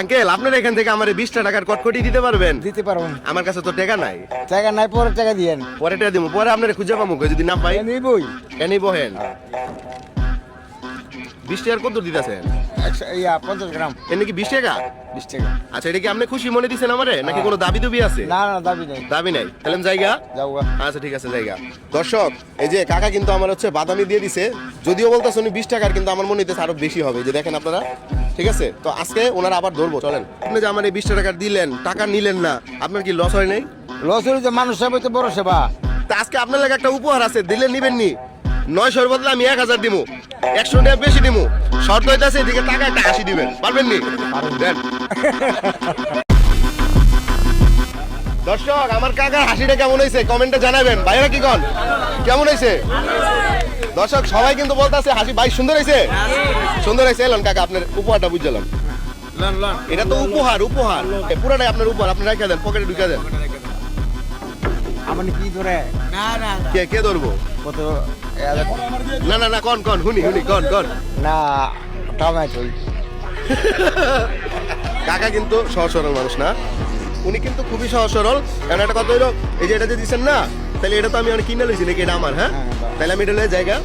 Uncle আপনার এখান থেকে আমার 20টা টাকার কটকটি দিতে পারবেন? দিতে পারবো আমার কাছে তো টাকা নাই। টাকা নাই, পরে টাকা দিয়েন। পরে টাকা দিব, পরে আপনার খুঁজে পাবো যদি না পাই। নিবই কেনই বহেন 20 টাকার কত দিতেছেন? 50 গ্রাম। এনে কি 20 টাকা? 20 টাকা। আচ্ছা, এটা কি আপনি খুশি মনে দিচ্ছেন আমারে, নাকি কোনো দাবি দুবি আছে? না না, দাবি নেই। দাবি নাই, তাহলে জায়গা যাও। আচ্ছা ঠিক আছে জায়গা। দর্শক, এই যে কাকা কিন্তু আমার হচ্ছে বাদামি দিয়ে দিছে, যদিও বলতেছে উনি 20 টাকার, কিন্তু আমার মনে হইতেছে আরো বেশি হবে। যে দেখেন আপনারা, ঠিক আছে? তো আজকে ওনারা আবার ধরবো, চলেন। আপনি যে আমার এই 20 টাকা দিলেন, টাকা নিলেন না, আপনার কি লস হয় নাই? লস হলে তো মানুষ সেবা তো বড় সেবা। তা আজকে আপনার লাগে একটা উপহার আছে, দিলে নিবেন নি? 900 বদলে আমি 1000 দিমু, 100 টাকা বেশি দিমু। শর্ত হইতাছে এদিকে টাকা একটা 80 দিবেন, পারবেন নি? দেন। দর্শক, আমার কাকার হাসিটা কেমন হয়েছে কমেন্টে জানাবেন। ভাইরা কি কন, কেমন হয়েছে? দর্শক সবাই কিন্তু বলতেছে হাসি ভাই সুন্দর হয়েছে, সুন্দর হয়েছে। এলেন কাকা, আপনার উপহারটা বুঝলাম। এটা তো উপহার, উপহার পুরাটাই আপনার উপহার। আপনি রেখে দেন, পকেটে ঢুকে দেন। আমার কি ধরে? না না, কে কে ধরবো? কত? না না না, কন কন, হুনি হুনি, কন কন। না, টমেটো। কাকা কিন্তু সহজ সরল মানুষ না, উনি কিন্তু খুবই সহজ সরল। কারণ একটা কথা হইলো, এই যে এটা যে দিচ্ছেন না, তাহলে এটা তো আমি অনেক কিনে লইছি নাকি, এটা আমার। হ্যাঁ, তাহলে আমি এটা লয়ে জায়গা